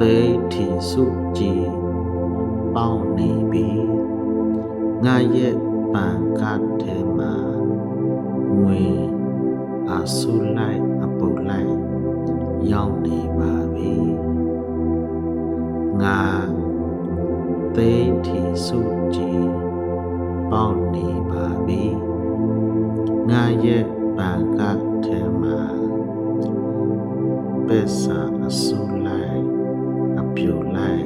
သိထီစုကြည်ပေါင်းနေပြီငါရဲ့ပံကတ်ထဲမှာငွေအဆူလိုက်အပုတ်လိုက်ရောက်နေပါပြီငါသိထီစုကြည်ပေါင်းနေပါပြီငါရဲ့ပံကတ်ထဲမှာပစ္စာအဆူလိုက်အပြိုလိုက်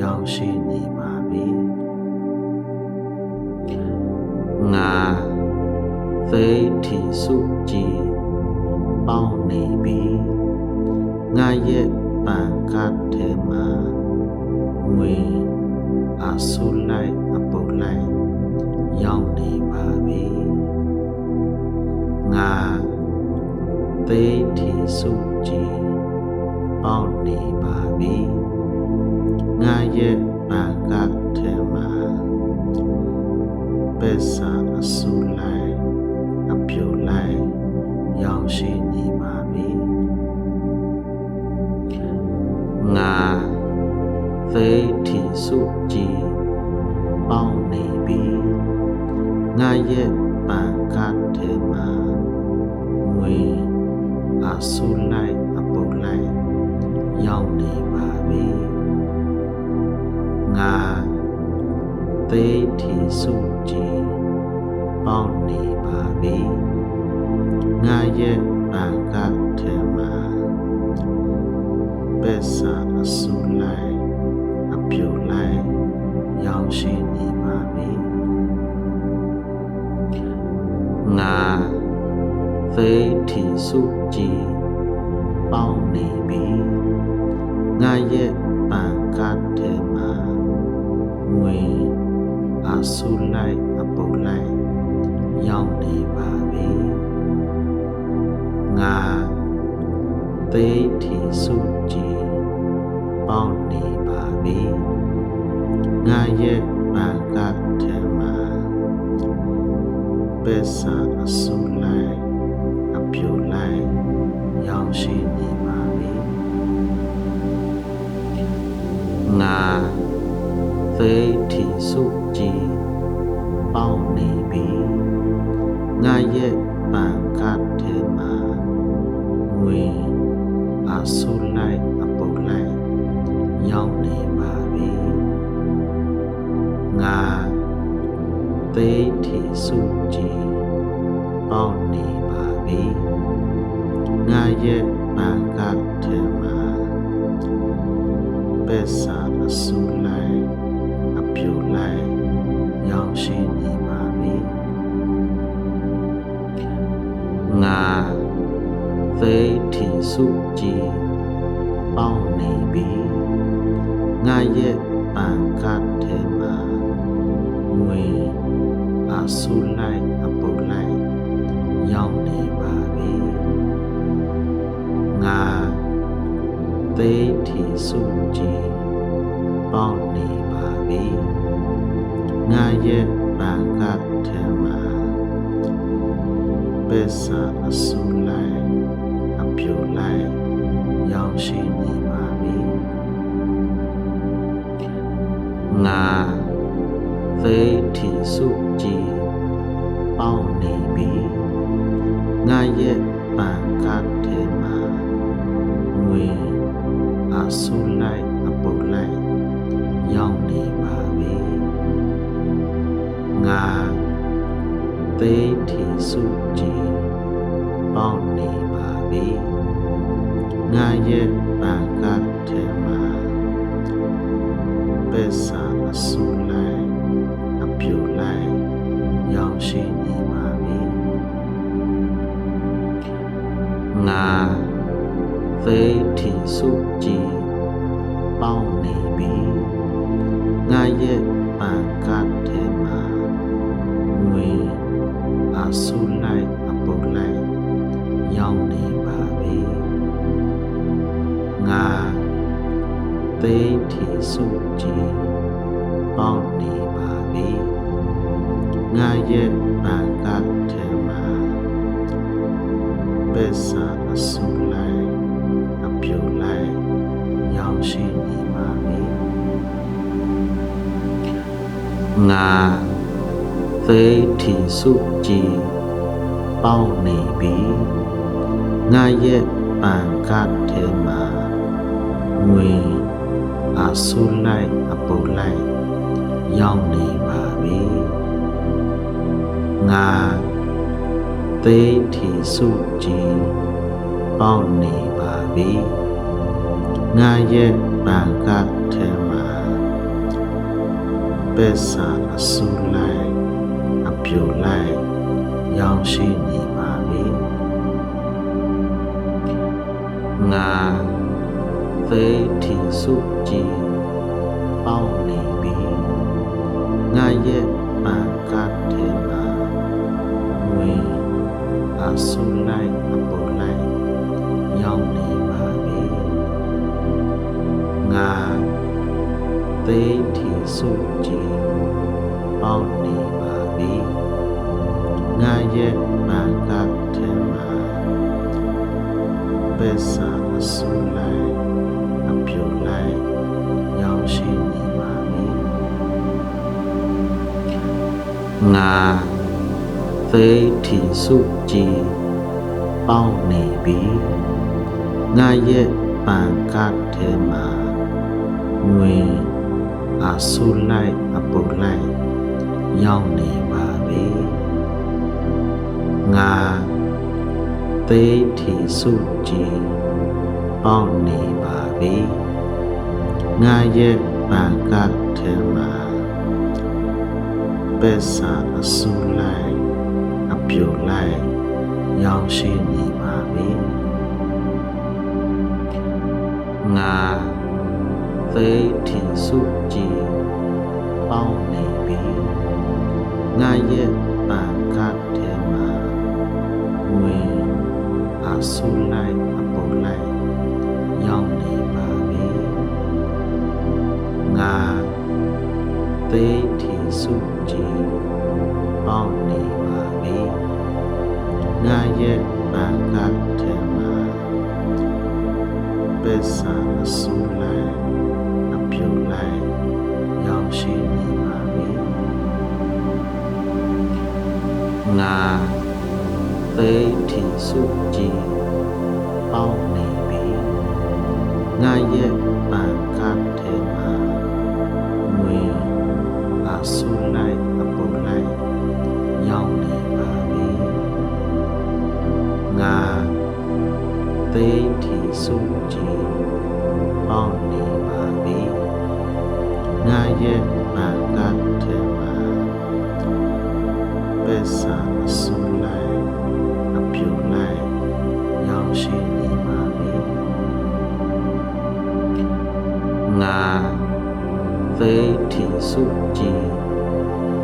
ရောက်ရှိနေပါပြီငါသိထီစုကြည်ပေါင်းနေပြီငါရဲ့ပံကတ်ထဲမှာငွေအဆူလိုက်အပုတ်လိုက်ရောက်နေပါပြီငါသိထီစုကြည်ပေါင်းနေပါပြီငါရဲ့ပံကတ်ထဲမှာပစ္စာအဆူလိုက်အပြိုလိုက်ရောက်ရှိနေပါပြီငါသိထီစုကြည်ပေါင်းနေပြီငါရဲ့ပံကတ်ထဲမှာငွေအဆူလိုက်အပုတ်လိုက်ရောက်နေပါပြီငါသိထီစုကြည်ပေါင်းနေပါပြီငါရဲ့ပံကတ်ထဲမှာပစ္စာအဆူလိုက်အပြိုလိုက်ရောက်ရှိနေပါပြီငါသိထီစုကြည်ပေါင်းနေပြီငါရဲ့ပံကတ်ထဲမှာငွေအဆူလိုက်အပုတ်လိုက်ရောက်နေပါပြီငါသိထီစုကြည်ပေါင်းနေပါပြီငါရဲ့ပံကတ်ထဲမှာပစ္စာအဆူလိုက်အပြိုလိုက်ရောက်ရှိနေပါပြီငါသိထီစုကြည်ပေါင်းနေပြီငါရဲ့ပံကတ်ထဲမှာငွေအဆူလိုက်အပုတ်လိုက်ရောက်နေပါပြီငါသိထီစုကြည်ပေါင်းနေပါပြီငါရဲ့ပံကတ်ထဲမှာပစ္စာအဆူလိုက်အပြိုလိုက်ရောက်ရှိနေပါပြီငါသိထီစုကြည်ပေါင်းနေပြီငါရဲ့ပံကတ်ထဲမှာငွေအဆူလိုက်အပုတ်လိုက်ရောက်နေပါပြီငါသိထီစုကြည်ပေါင်းနေပါပြီငါရဲ့ပံကတ်ထဲမှာပစ္စာအဆူလိုက်အပြိုလိုက်ရောက်ရှိနေပါပြီငါသိထီစုကြည်ပေါင်းနေပြီငါရဲ့ပံကတ်ထဲမှာငွေအဆူလိုက်အပုတ်လိုက်ရောက်နေပါပြီငါသိထီစုကြည်ပေါင်းနေပါပြီငါရဲ့ပံကတ်ထဲမှာပစ္စာအဆူလိုက်အပြိုလိုက်ရောက်ရှိနေပါပြီငါသိထီစုကြည်ပေါင်းနေပြီငါရဲ့ပံကတ်ထဲမှာငွေအဆူလိုက်အပုတ်လိုက်ရောက်နေပါပြီငါသိထီစုကြည်ပေါင်းနေပါပြီငါရဲ့ပံကတ်ထဲမှာပစ္စာအဆူလိုက်အပြိုလိုက်ရောက်ရှိ ငါသိထီစုကြည်ပေါက်နေပြီငါရဲ့ပံကတ်ထဲမှာငွေအဆူလိုက်အပူလိုက်ရောက်နေပါပြီငါသိထီစုကြည်ပေါက်နေပါပြီငါရဲ့ပံကတ်ထဲမှာပက်စာအဆူလိုက်အပြူလိုက်ရောက်ရှိနေပါပြီငါသိထီစုကြည်ပေါက်နေပြီငါရဲ့ပံကတ်ထဲမှာငွေအဆူလိုက်အပူလိုက်ရောက်နေပါပြီငါသိထီစုကြည်ပေါက်နေပါပြီငါရဲ့ပံကတ်ထဲမှာပက်စာအဆူလိုက်အပြူလိုက်ရောက်ရှိနေပါပြီငါသိထီစုကြည်ပေါက်နေပြီငါရဲ့ပံကတ်ထဲမှာငွေအဆူလိုက်အပူလိုက်ရောက်နေပါပြီငါသိထီစုကြည်ပေါက်နေပါပြီငါရဲ့ပံကတ်ထဲမှာပက်စာအဆူလိုက်အပြူလိုက်ရောက်ရှိနေပါပြီငါသိထီစုကြည်ပေါက်နေပြီငါရဲ့ပံကတ်ထဲမှာငွေအဆူလိုက်အပူလိုက်ရောက်နေပါပြီငါသိထီစုကြည်ပေါက်နေပါပြီငါရဲ့ပံကတ်ထဲမှာပက်စာအဆူလိုက်အပြူလိုက်ရောက်ရှိနေပါပြီငါသိထီစုကြည်ပေါက်နေပြီငါရဲ့ပံကတ်ထဲမှာငွေအဆူလိုက်အပူလိုက်ရောက်နေပါပြီငါသိထီစုကြည်ပေါက်နေပါပြီငါရဲ့ပံကတ်ထဲမှာပက်စာအဆူလိုက်အပြူလိုက်ရောက်ရှိနေပါပြီငါသိထီစုကြည်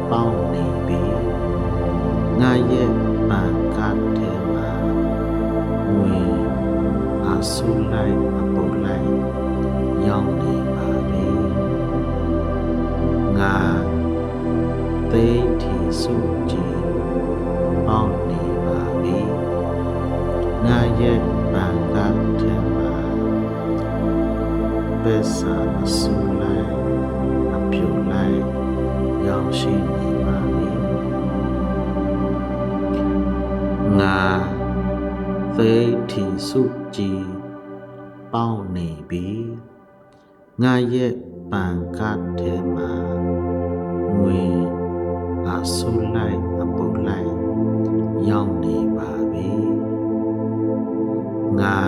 ပေါက်နေပြီငါရဲ့ပံကတ်ထဲမှာငွေအဆူလိုက်အပူလိုက်ရောက်နေပါပြီငါသိထီစုကြည်ပေါက်နေပါပြီငါရဲ့ပံကတ်ထဲမှာပက်စာအဆူလိုက်အပြူလိုက်ရောက်ရှိနေပါပြီငါသိထီစုကြည်ပေါက်နေပြီငါရဲ့ပံကတ်ထဲမှာငွေအဆူလိုက်အပူလိုက်ရောက်နေပါပြီငါ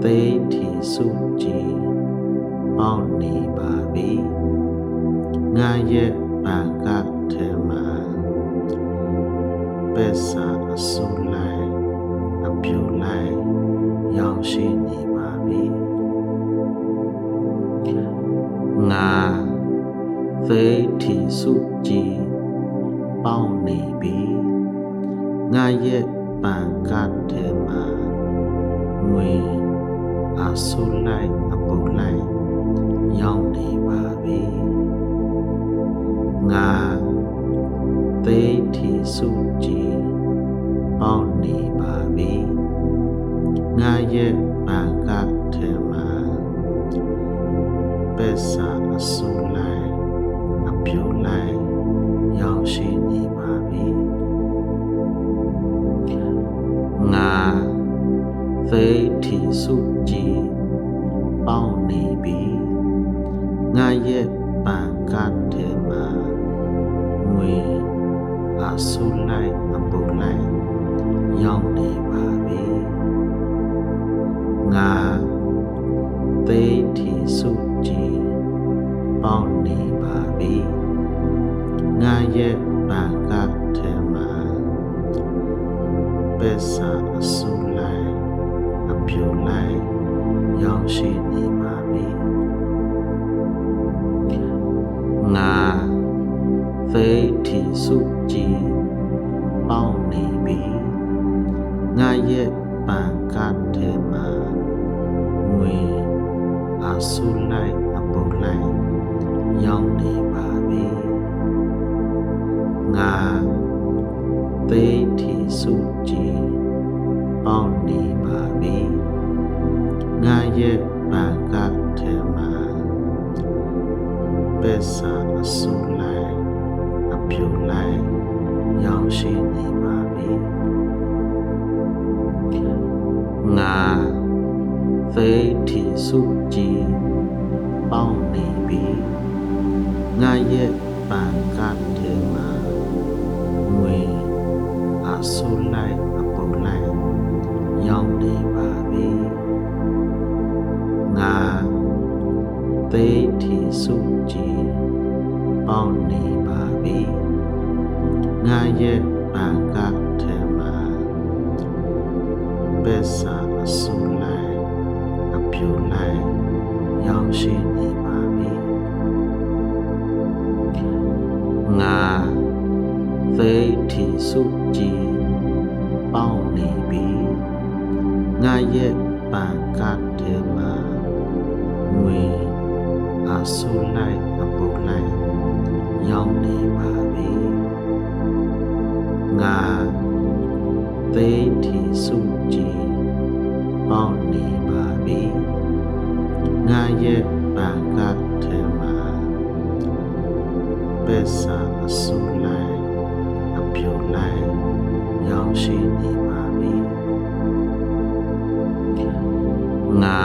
သိထီစုကြည်ပေါက်နေပါပြီငါရဲ့ပံကတ်ထဲမှာပက်စာအဆူလိုက်အပြူလိုက်ရောက်ရှိနေပါပြီငါသိထီစုကြည်ပေါက်နေပြီငါရဲ့ပံကတ်ထဲမှာငွေအဆူလိုက်အပူလိုက်ရောက်နေပါပြီငါသိထီစုကြည်ပေါက်နေပါပြီငါရဲ့ပံကတ်ထဲမှာပက်စာအဆူလိုက်အ ပြိုလိုက်ရောက်ရှိနေပါပြီငါသိထိစုကြည်ပေါင်းနေပြီငါရဲ့ပံကတ်ထဲမှာငွေအဆူလိုက်အပူလိုက်ရောက်နေပါပြီငါသိထိစုကြည်ပေါင်းနေပါပြီငါရဲ့ပံကတ်ထဲမှာပစ္စာအဆူလိုက်အပြိုလိုက်ရောက်ရှိနေပါပြီငါသိထိစုကြည်ပေါင်းနေပြီငါရဲ့ပံကတ်ထဲမှာငွေအဆူလိုက်အပူလိုက်ရောက်နေပါပြီငါသိထိစုကြည်ပေါင်းနေပါပြီငါရဲ့ပံကတ်ထဲမှာပစ္စာအဆူလိုက်အပြိုလိုက်ရောက်ရှိနေပါပြီငါသိထိစုကြည်ပေါင်းနေပြီငါရဲ့ပံကတ်ထဲမှာငွေအဆူလိုက်အပူလိုက်ရောက်နေပါပြီငါသိထိစုကြည်ပေါင်းနေပါပြီငါရဲ့ပံကတ်ထဲမှာပစ္စာအဆူလိုက်အပြိုလိုက်ရောက်ရှိနေပါပြီငါသိထိစုကြည်ပေါင်းနေပြီငါရဲ့ပံကတ်ထဲမှာငွေအဆူလိုက်အပူလိုက်ရောက်နေပါပြီငါသိထိစုကြည်ပေါင်းနေပါပြီငါရဲ့ပံကတ်ထဲမှာပစ္စာအဆူလိုက်အပြိုလိုက်ရောက်ရှိနေပါပြီငါ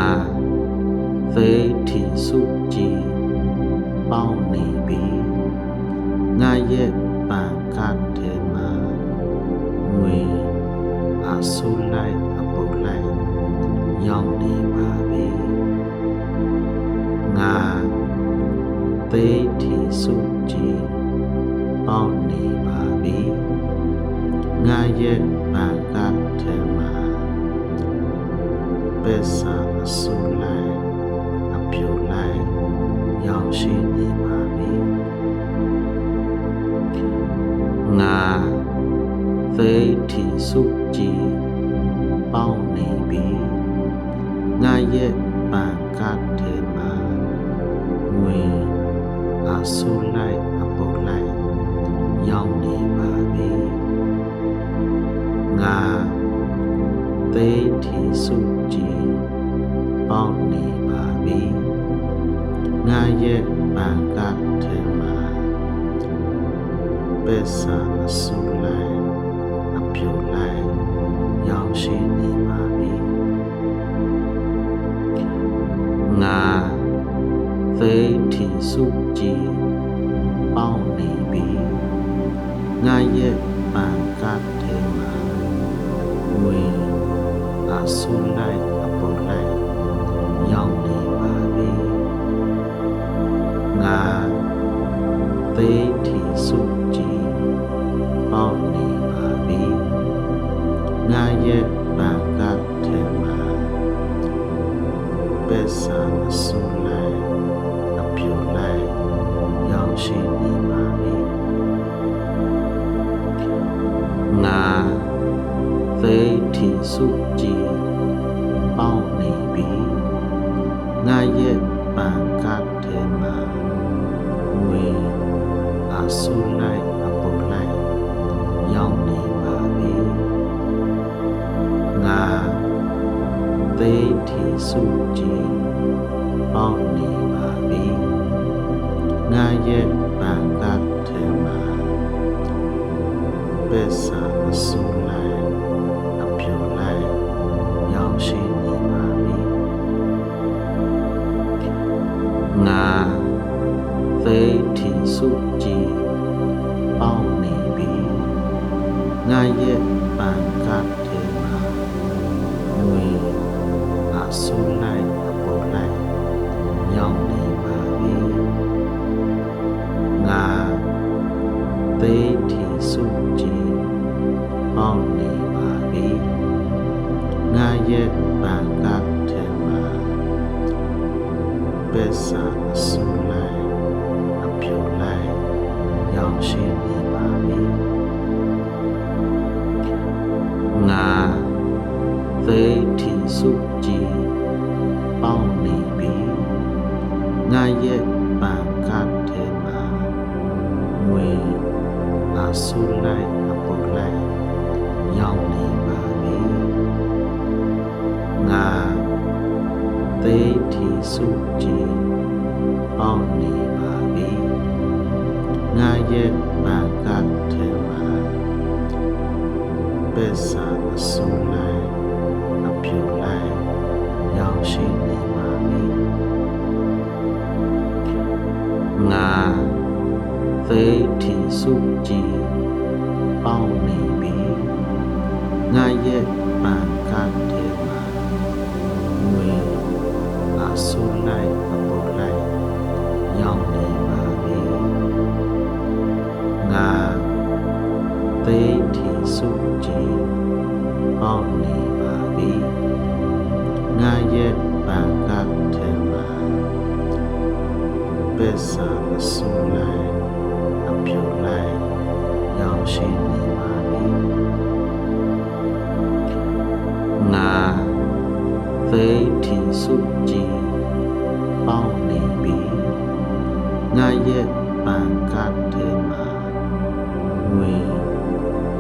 သိထိစုကြည်ပေါင်းနေပြီငါရဲ့ပံကတ်ထဲမှာငွေအဆူလိုက်အပူလိုက်ရောက်နေပါပြီငါသိထိစုကြည်ပေါင်းနေပါပြီငါရဲ့ပံကတ်ထဲမှာပစ္စာအဆူလိုက်အပြိုလိုက်ရောက်ရှိနေပါပြီငါသိထိစုကြည်ပေါင်းနေပြီငါရဲ့ပံကတ်ထဲမှာငွေအဆူလိုက်အပူလိုက်ရောက်နေပါပြီငါသိထိစုကြည်ပေါင်းနေပါပြီငါရဲ့ပံကတ်ထဲမှာပစ္စာအဆူလိုက်အပြိုလိုက်ရောက်ရှိနေပါပြီငါသိထိစုကြည်ပေါင်းနေပြီငါရဲ့ပံကတ်ထဲမှာငွေအဆူလိုက်အပူလိုက်ရောက်နေပါပြီငါသိထိစုကြည်ပေါင်းနေပါပြီငါရဲ့ပံကတ်ထဲမှာပစ္စာအဆူလိုက်အပြိုလိုက်ရောက်ရှိနေပါပြီငါသိထိစုကြည်ပေါင်းနေပြီငါရဲ့ပံကတ်ထဲမှာငွေအဆူလိုက်အပူလိုက်ရောက်နေပါပြီငါသိထိစုကြည်ပေါင်းနေပါပြီင ငါရဲ့ပံကတ်ထဲမှာပစ္စာအဆူလိုက်အပြိုလိုက်ရောက်ရှိနေပါပြီငါသိထီစုကြည်ပေါင်းနေပြီငါရဲ့ပံကတ်ထဲမှာငွေအဆူလိုက်အပေါ်လိုက်ရောက်နေပါပြီငါသိထီစုကြည်ပေါင်းနေပါပြီငါရဲ့ပံကတ်ထဲမှာပစ္စာအဆူလိုက်အပြိုလိုက်ရောက်ရှိနေပါပြီငါသိထီစုကြည်ပေါင်းနေပြီငါရဲ့ပံကတ်ထဲမှာငွေအဆူလိုက်အပေါ်လိုက်ရောက်နေပါပြီငါသိထီစုကြည်ပေါင်းနေပါပြီငါရဲ့ပံကတ်ထဲမှာပစ္စာအဆူလိုက်အပြိုလိုက်ရောက်ရှိနေပါပြီငါသိထီစုကြည်ပေါင်းနေပြီငါရဲ့ပံကတ်ထဲမှာငွေအဆူလိုက်အပေါ်လိုက်ရောက်နေပါပြီငါသိထီစုကြည်ပေါင်းနေပါပြီငါရဲ့ပံကတ်ထဲမှာပစ္စာအဆူလိုက်အပြိုလိုက်ရောက်ရှိနေပါပြီငါသိထီစုကြည်ပေါင်းနေပြီငါရဲ့ပံကတ်ထဲမှာငွေ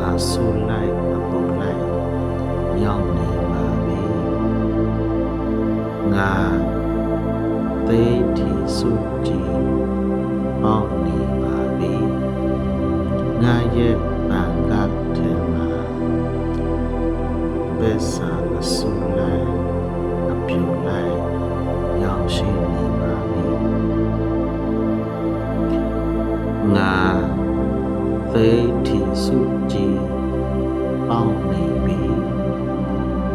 အဆူလိုက်အပေါ်လိုက်ရောက်နေပါပြီငါသိထီစုကြည်ပေါင်းနေပါပြီငါရဲ့ပံကတ်ထဲမှာပစ္စာအဆူလိုက်အပြိုလိုက်ရောက်ရှိနေပါပြီငါသိထီစုကြည်ပေါင်းနေပြီ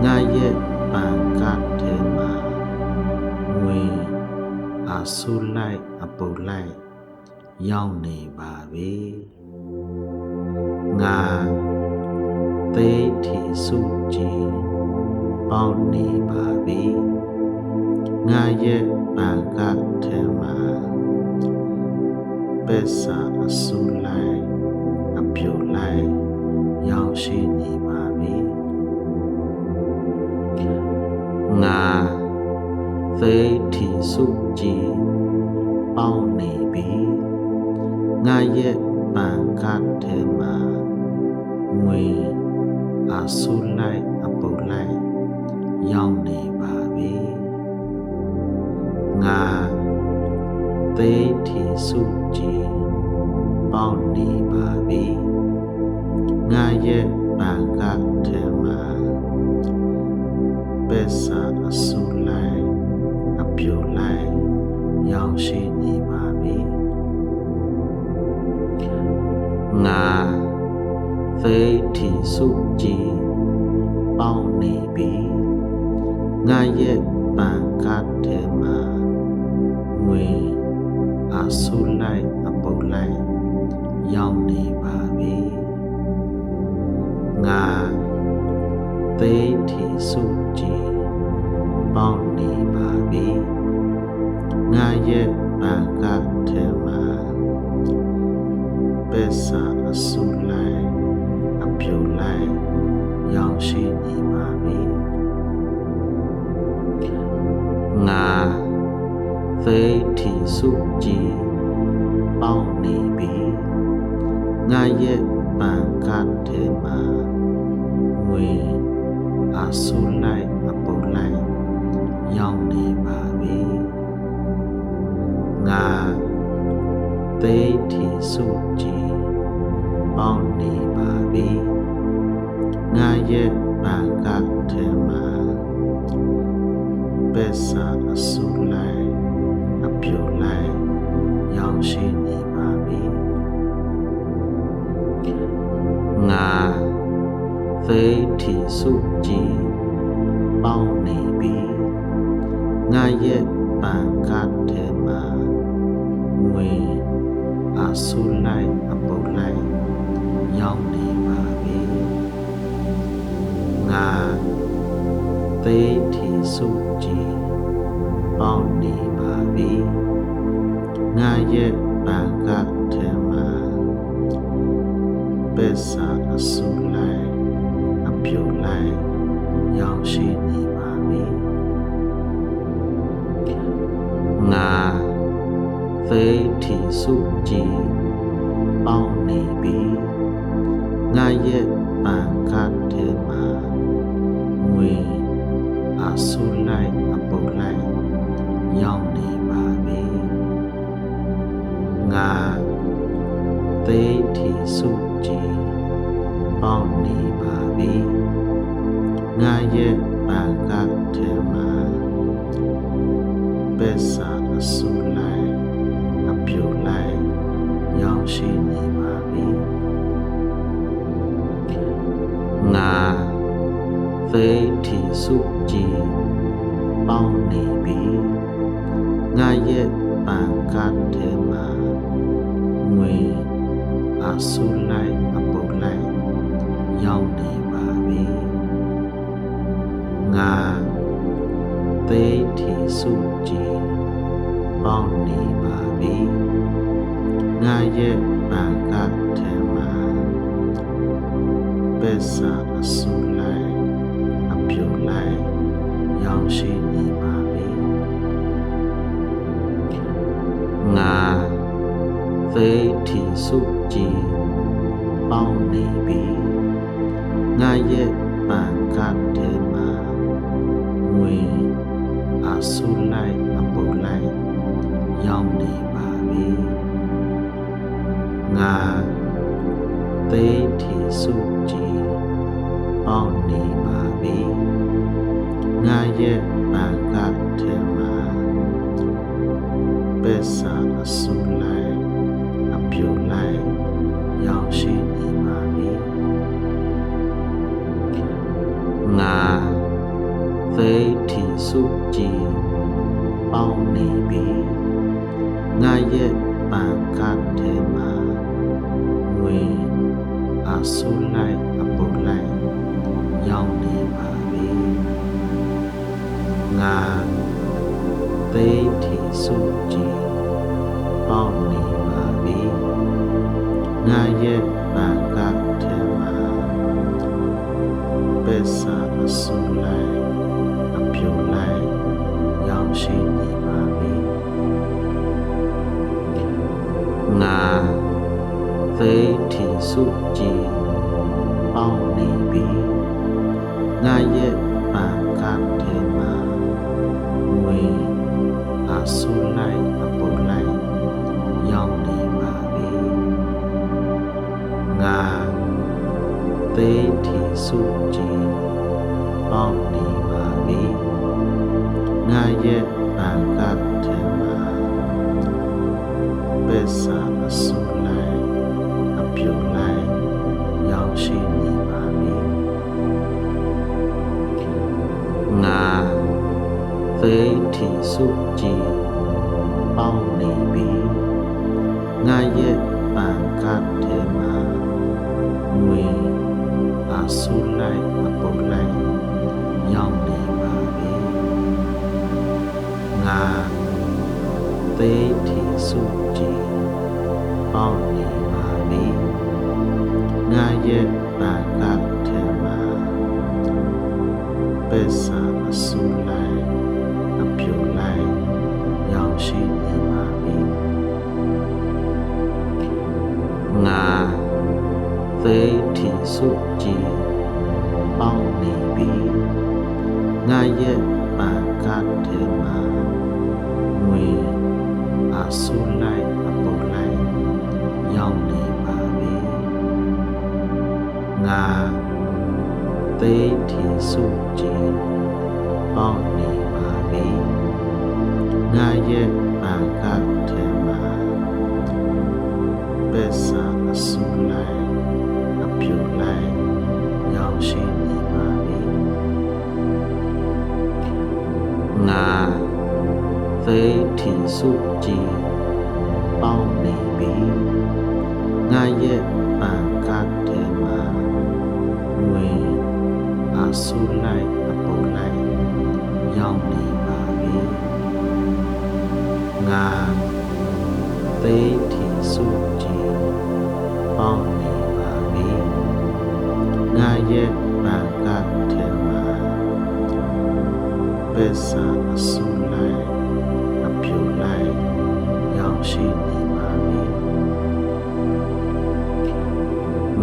ငါရဲ့ပံကတ်ထဲမှာငွေအဆူလိုက်အပေါ်လိုက်ရောက်နေပါပြီငါသိထီစုကြည်ပေါင်းနေပါပြီငါရဲ့ပံကတ်ထဲမှာပစ္စာအဆူလိုက်အပြိုလိုက်ရောက်ရှိနေပါပြီငါသိထီစုကြည်ပေါင်းနေပြီငါရဲ့ပံကတ်ထဲမှာငွေအဆူလိုက်အပေါ်လိုက်ရောက်နေပါပြီငါသိထီစုကြည်ပေါင်းနေပါပြီငါရဲ့ပံကတ်ထဲမှာပစ္စာအဆူလိုက်အပြိုလိုက်ရောက်ရှိနေပါပြီငါသိထီစုကြည်ပေါင်းနေပြီငါရဲ့ပံကတ်ထဲမှာငွေအဆူလိုက်အပေါ်လိုက်ရောက်နေပါပြီငါသိထီစုကြည်ပေါင်းနေပါပြီငါရဲ့ပံကတ်ထဲမှာပစ္စာအဆူလိုက်အပြိုလိုက်ရောက်ရှိနေပါပြီငါသိထီစုကြည်ပေါင်းနေပြီငါရဲ့ပံကတ်ထဲမှာငွေအဆူလိုက်အပေါ်လိုက်ရောက်နေပါပြီငါ သိထီစုကြည်ပေါင်းနေပါပြီငါရဲ့ပံကထဲမှာပက်စာအဆူလိုက်အပြိုလိုက်ရောက်ရှိနေပါပြီငါသိထီစုကြည်ပေါင်းနေပြီငါရဲ့ပံကထဲမှာငွေအဆူလိုက်အပုတ်လိုက်ရောက်နေပါပြီငါသိထီစုကြည်ပေါင်းနေပါပြီငါရဲ့ပံကထဲမှာပက်စာအဆူလိုက်အပြိုလိုက်ရောက်ရှိနေပါပြီငါသိထီစုကြည်ပေါင်းနေပြီငါရဲ့ပံကထဲမှာငွေအဆူလိုက်အပုတ်လိုက်ရောက်နေပါပြီငါသိထီစုကြည်ပေါင်းနေပါပြီငါရဲ့ပံကထဲမှာပက်စာအဆူလိုက်အပြိုလိုက်ရောက်ရှိနေပါပြီငါသိထီစုကြည်ပေါင်းနေပြီငါရဲ့ပံကထဲမှာငွေအဆူလိုက်အပုတ်လိုက်ရောက်နေပါပြီငါသိထီစုကြည်ပေါင်းနေပါပြီငါရဲ့ပံကထဲမှာပက်စာအဆူလိုက်အပြိုလိုက်ရောက်ရှိနေပါပြီငါသိထီစုကြည်ပေါင်းနေပြီငါရဲ့ပံကထဲမှာငွေအဆူလိုက်အပုတ်လိုက်ရောက်နေပါပြီငါသိထီစုကြည်ပေါင်းနေပါပြီငါရဲ့ပံကထဲမှာပက်စာအဆူလိုက်အပြိုလိုက်ရောက်ရှိနေပါပြီငါသိထီစုကြည်ပေါင်းနေပြီငါရဲ့ပံကထဲမှာငွေအဆူလိုက်အပုတ်လိုက်ရောက်နေပါပြီငါသိထီစုကြည်ပေါင်းနေပါပြီငါရဲ့ပံကထဲမှာပက်စာအဆူလိုက်အပြိုလိုက်ရောက်ရှိနေပါပြီငါသိထီစုကြည်ပေါင်းနေပြီငါရဲ့ပံကထဲမှာငွေအဆူလိုက်အပုတ်လိုက်ရောက်နေပါပြီငါသိထီစုကြည်ပေါင်းနေပါပြီငါရဲ့ပံကထဲမှာပက်စာအဆူလိုက်အပြိုလိုက်ရောက်ရှိနေပါပြီငါသိထီစုကြည်ပေါင်းနေပြီငါရဲ့ပံကထဲမှာငွေအဆူလိုက်အပုတ်လိုက်ရောက်နေပါပြီငါသိထီစုကြည်ပေါင်းနေပါပြီငါရဲ့ပံကထဲမှာပက်စာအဆူလိုက်အပြိုလိုက်ရောက်ရှိနေပါပြီငါသိထီစုကြည်ပေါင်းနေပြီငါရဲ့ပံကထဲမှာငွေအဆူလိုက်အပုတ်လိုက် ရောက်နေပါပြီငါသိထီစုကြည်ပေါက်နေပါပြီငါရဲ့ပံကထဲမှာပက်စာအစုလိုက်အပြုလိုက်ရောက်ရှိနေပါပြီငါသိထီစုကြည်ပေါက်နေပြီငါရဲ့ပံကထဲမှာငွေအစုလိုက်အပုလိုက်ရောက်နေပါပြီငါသိထီစုကြည်ပေါက်နေပါပြီငါရဲ့ပံကထဲမှာပက်စာအစုလိုက်အပြုလိုက်ရောက်ရှိနေပါပြီ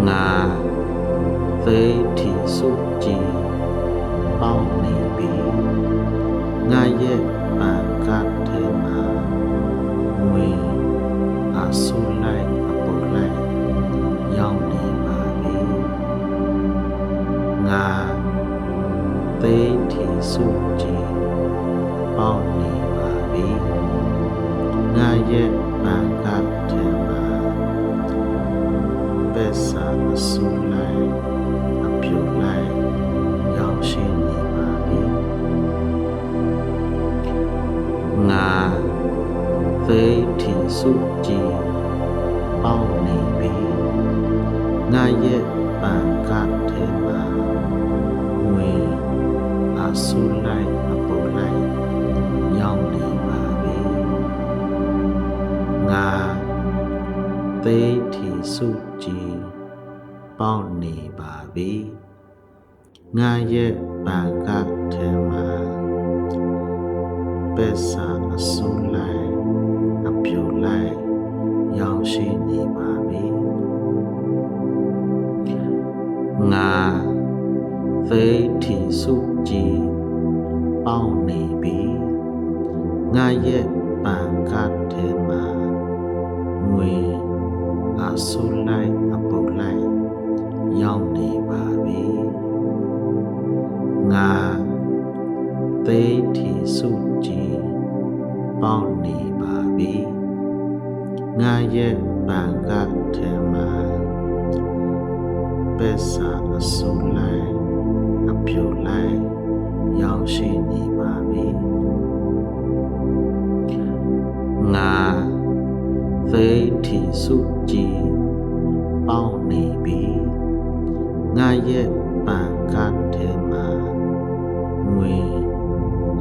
ငါသိထီစုကြည်ပေါက်နေပြီငါရဲ့ပံကထဲမှာငွေအစုလိုက်အပုလိုက်ရောက်နေပါပြီငါသိထီစုကြည်ပေါက်နေပါပြီငါရဲ့ပံကထဲမှာပက်စာအစုလိုက်အပြုလိုက်ရောက်ရှိနေပါပြီငါသိထီစုကြည်ပေါက်နေပြီငါရဲ့ပံကထဲမှာငွေအစုလိုက်အပုလိုက်ရောက်နေပါပြီငါသိထီစုကြည်ပေါက်နေပါပြီငါရဲ့ပံကထဲမှာပက်စာအစုလိုက်အပြုလိုက်ရောက်ရှိနေပါပြီငါသိထီစုကြည်ပေါက်နေပြီငါရဲ့ပံကထဲမှာငွေအစုလိုက်အပုလိုက်ရောက်နေပါပြီငါသိထီစုကြည်ပေါက်နေပါပြီငါရဲ့ပံကထဲမှာပက်စာအစုလိုက်အပြုလိုက်ရောက်ရှိနေပါပြီငါသိထီစုကြည်ပေါက်နေပြီငါရဲ့ပံကထဲမှာငွေ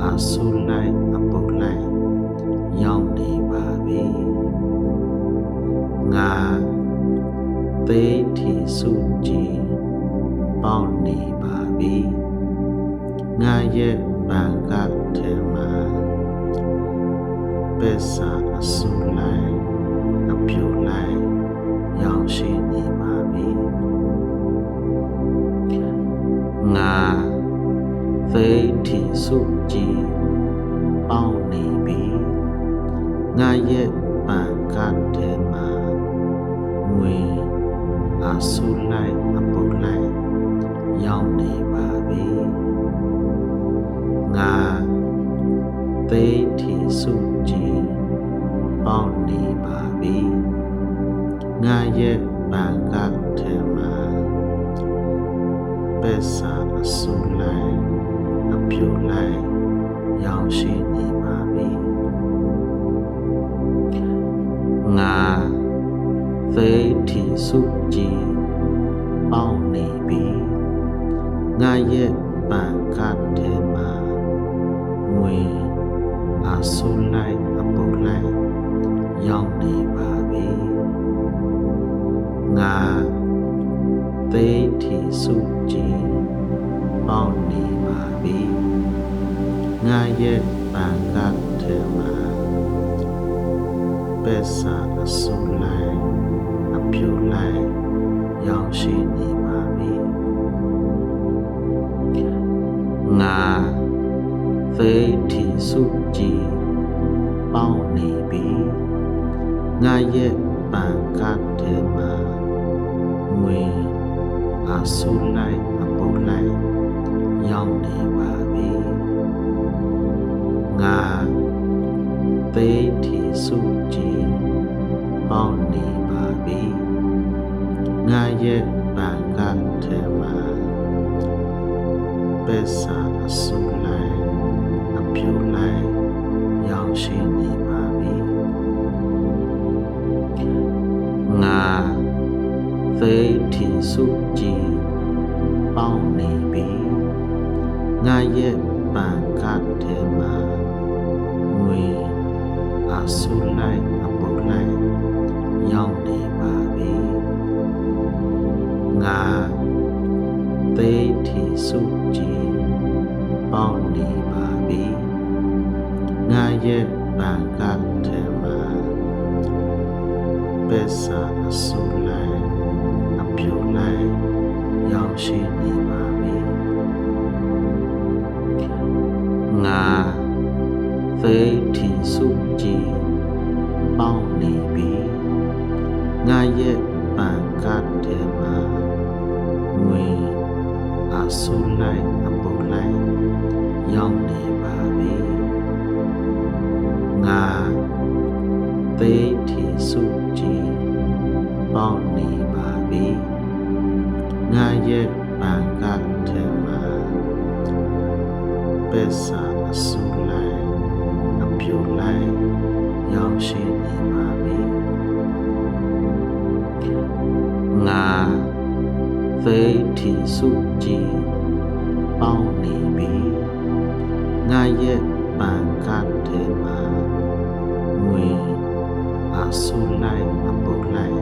အစုလိုက်အပုလိုက်ရောက်နေပါပြီငါသိထီစုကြည်ပေါက်နေပါပြီငါရဲ့ပံကထဲမှာပက်စာအစုလိုက်အပြုလိုက်ရောက်ရှိနေပါပြီငါသိထီစုကြည်ပေါက်နေပြီငါရဲ့ပံကထဲမှာငွေအစုလိုက်အပုလိုက်ရောက်နေပါပြီငါသိထီစုကြည်ပေါက်နေပါပြီငါရဲ့ပံကထဲမှာပက်စာအစုလိုက်အပြုလိုက်ရောက်ရှိနေပါပြီငါသိထီစုကြည်ပေါက်နေပြီငါရဲ့ပံကထဲမှာငွေအစုလိုက်အပုလိုက်ရောက်နေပါပြီငါသိထီစုကြည်ပေါက်နေပါပြီငါရဲ့ပံကထဲမှာပက်စာအစုလိုက်အပြုလိုက်ရောက်ရှိနေပါပြီငါသိထီစုကြည်ပေါက်နေပြီငါရဲ့ပ ပံကတ်ထဲမှာငွေအဆူလိုက်အပုတ်လိုက်ရောက်နေပါပြီငါသိထီစုကြည်ပေါက်နေပါပြီငါရဲ့ပံကတ်ထဲမှာပက်စာအဆူလိုက်အပြူလိုက်ရောက်ရှိနေပါပြီငါသိထီစုကြည်ပေါက်နေပြီငါရဲ့ပံကတ်ထဲမှာငွေအဆူလိုက်အပုတ်လိုက်ရောက်နေပါပြီငါသိထီစုကြည်ပေါက်နေပါပြီငါရဲ့ပံကတ်ထဲမှာပက်စာအဆူလိုက်အပြူလိုက်ရောက်ရှိနေပါပြီငါသိထီစုကြည်ပေါက်နေပြီငါရဲ့ပံကတ်ထဲမှာငွေအဆူလိုက်အပုတ်လိုက်ရောက်နေပါပြီငါသိထီစုကြည်ပေါက်နေပါပြီငါရဲ့ပံကတ်ထဲမှာပက်စာအဆူလိုက်အပြူလိုက်ရောက်ရှိနေပါပြီငါသိထီစုကြည်ပေါက်နေပြီငါရဲ့ပံကတ်ထဲမှာငွေအဆူလိုက်အပုတ်လိုက်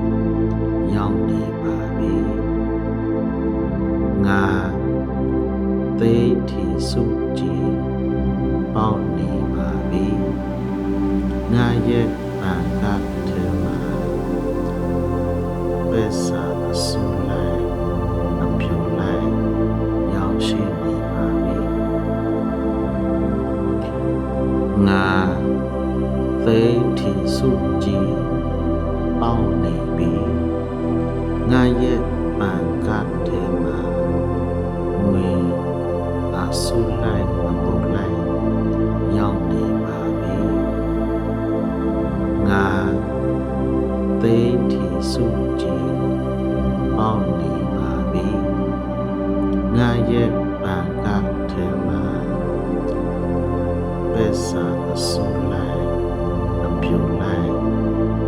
ရောက်နေပါပြီငါသိထီစုကြည်ပေါက်နေပါပြီငါရဲ့ပံကတ်ထဲမှာပက်စာအဆူလိုက်အပြူလိုက်ရောက်ရှိနေပါပြီငါသိထီစုကြည်ပေါက်နေပြီငါရဲ့ပံကတ်ထဲမှာငွေအဆူလိုက်အပုတ်လိုက်ရောက်နေပါပြီငါသိထီစုကြည်ပေါက်နေပါပြီငါရဲ့ပံကတ်ထဲမှာပက်စာအဆူလိုက်အပြူလိုက်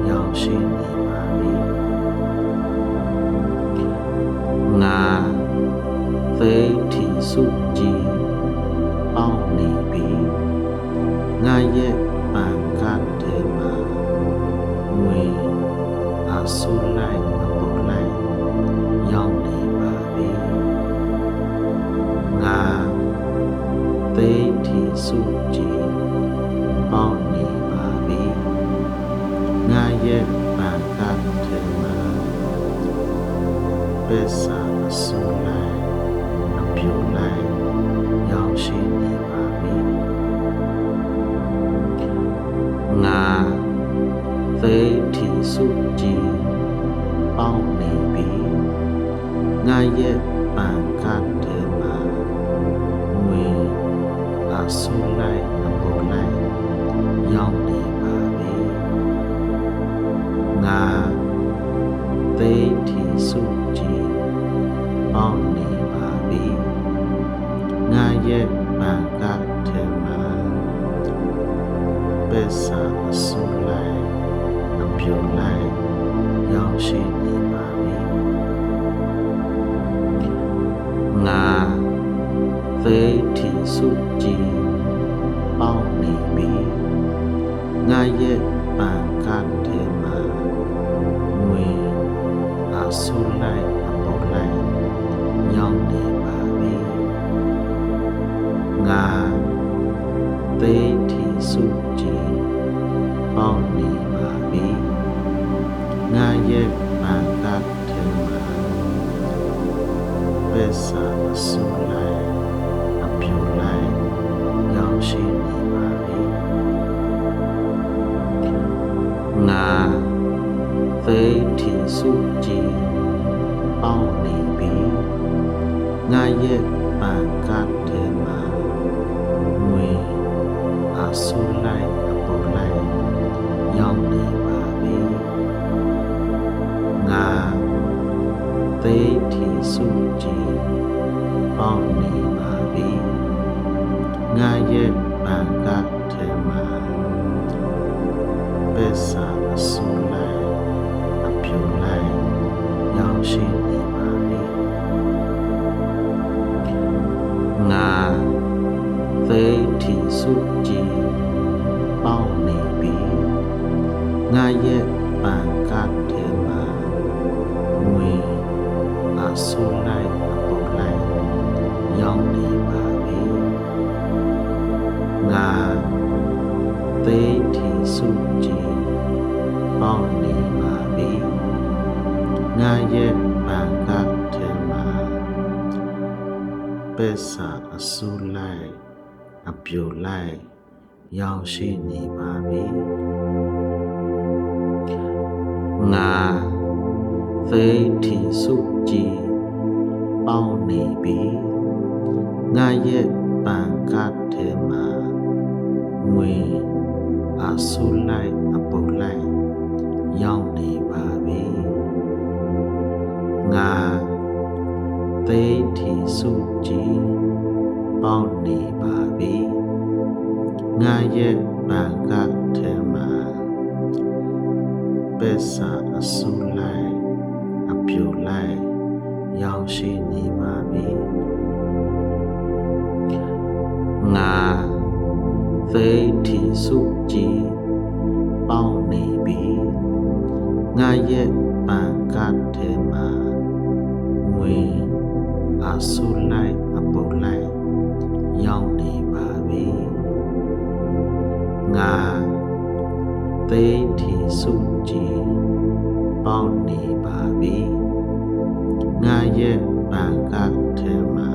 ရောက်ရှိနေပါပြီငါသိထီစုကြည်ပေါက်နေပြီငါရဲ့ပံကတ်ထဲမှာငွေအဆူလိုက်အပုတ်လိုက်ရောက်နေပါပြီငါသိထီစုကြည်ပေါက်နေပါပြီငါရဲ့ပံကတ်ထဲမှာပက်စာအဆူလိုက်အပြူလိုက်ရောက်ရှိနေပါပြီငါသိထီစုကြည်ပေါက်နေပြီငါရဲ့ပံကတ်ထဲမှာငွေအဆူလိုက်အပုတ်လိုက်ရောက်နေပါပြီငါသိထီစုကြည်ပေါက်နေပါပြီငါရဲ့ပံကတ်ထဲမှာပက်စာအဆူလိုက်အပြူလိုက်ရောက်ရှိနေပါပြီငါသိထီစုကြည်ပေါက်နေပြီငါရဲ့ပံကတ်ထဲမှာငွေအဆူလိုက်အပုတ်လိုက်ရောက်နေပါပြီငါသိထီစုကြည်ပေါက်နေပါပြီငါရဲ့ပံကတ်ထဲမှာပက်စာအဆူလိုက်အပြူလိုက်ရောက်ရှိနေပါပြီငါသိ စုကြည်ပေါင်းနေပြီငါရဲ့ပံကတ်ထဲမှာငွေအဆူလိုက်အပေါ်လိုက်ရောက်နေပါပြီငါသိတိစုကြည်ပေါင်းနေပါပြီငါရဲ့ပံကတ်ထဲမှာပစ္စာအဆူလိုက်အပြူလိုက်ရောက်ရှိနေပါပြီငါသိတိစုကြည်ပေါင်းနေပြီငါရဲ့ပံကတ်ထဲမှာငွေအဆူလိုက်အပေါ်လိုက်ရောက်နေပါပြီငါသိတိစုကြည်ပေါင်းနေပါပြီငါရဲ့ပံကတ်ထဲမှာပစ္စာအဆူလိုက်အပြူလိုက်ရောက်ရှိနေပါပြီငါသိတိစုကြည်ပေါင်းနေပြီငါရဲ့ပံကတ်ထဲမှာငွေအဆူလိုက်အပေါ်လိုက်ရောက်နေပါပြီငါသိတိစုကြည်ပေါင်းနေပါပြီငါရဲ့ပံကတ်ထဲမှာပစ္စာအဆူလိုက်အပြူလိုက်ရောက်ရှိနေပါပြီငါသိတိစုကြည်ပေါင်းနေပြီငါရဲ့ပံကတ်ထဲမှာငွေအဆူလိုက်အပေါ်လိုက်ရောက်နေပါပြီငါသိတိစုကြည်ပေါင်းနေပါပြီငါရဲ့ပံကတ်ထဲမှာ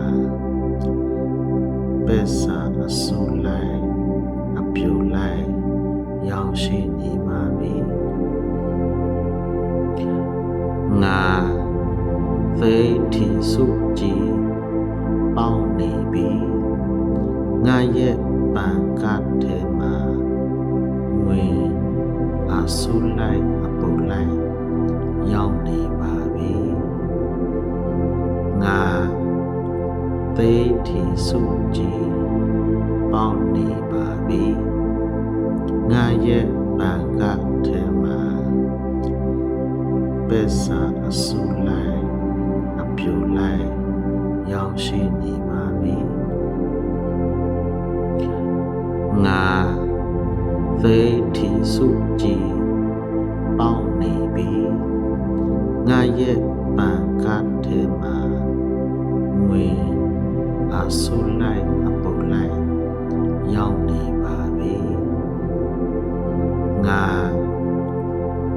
ပစ္စာအဆူလိုက်အပြူလိုက်ရောက်ရှိနေပါပြီငါသိတိစုကြည်ပေါင်းနေပြီငါရဲ့ပံကတ်ထဲမှာငွေအဆူလိုက်အပေါ်လိုက်ရောက်နေပါပြီငါသိတိစုကြည်ပေါင်းနေပါပြီငါရဲ့ပံကတ်ထဲမှာပစ္စာအဆူလိုက်အပြူလိုက်ရောက်ရှိနေပါပြီငါသိတိစုကြည်ပေါင်းနေပြီငါရဲ့ပံကတ်ထဲမှာငွေအဆူလိုက်အပေါ်လိုက်ရောက်နေပါပြီငါ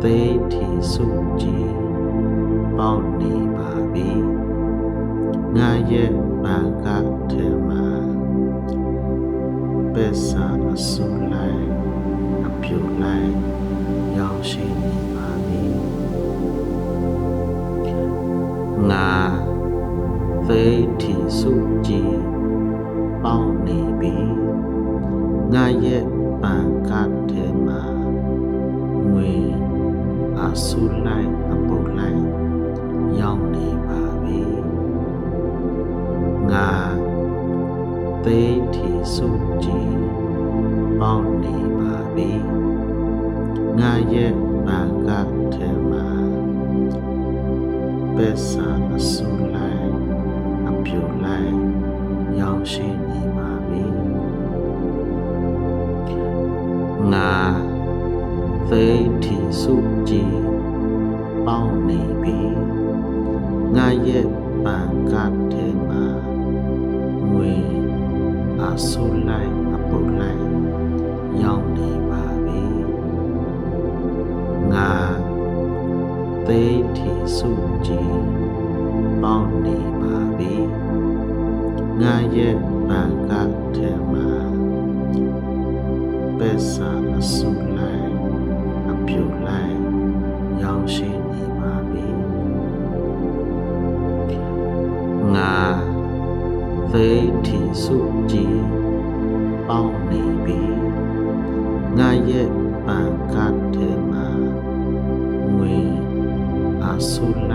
သိတိစုကြည်ပေါင်းနေပါပြီငါရဲ့ပံကတ်ထဲမှာပစ္စာအဆူလိုက်အပြူလိုက်ရောက်ရှိနေပါပြီငါသိတိစုကြည်ပေါင်းနေပြီငါရဲ့ပံကတ်ထဲမှာငွေအဆူလိုက်အပေါ်လိုက်ရောက်နေပါပြီငါသိတိစုကြည်ပေါင်းနေပါပြီငါရဲ့ပံကတ်ထဲမှာပစ္စာအဆူလိုက်အပြူလိုက်ရောက်ရှိနေပါပြီငါသိတိစုကြည်ပေါင်းနေပြီငါရဲ့ပံကတ်ထဲမှာငွေအဆူလိုက်အပေါ်လိုက်ရောက်နေပါပြီငါသိတိစုကြည်ပေါင်းနေပါပြီငါရဲ့ပံကတ်ထဲမှာပစ္စာအဆူလိုက်အပြူလိုက်ရောက်ရှိနေပါ စုကြည်ပေါင်းနေပြီငါရဲ့ပန်ကတ်ထဲမှာငွေအဆုလ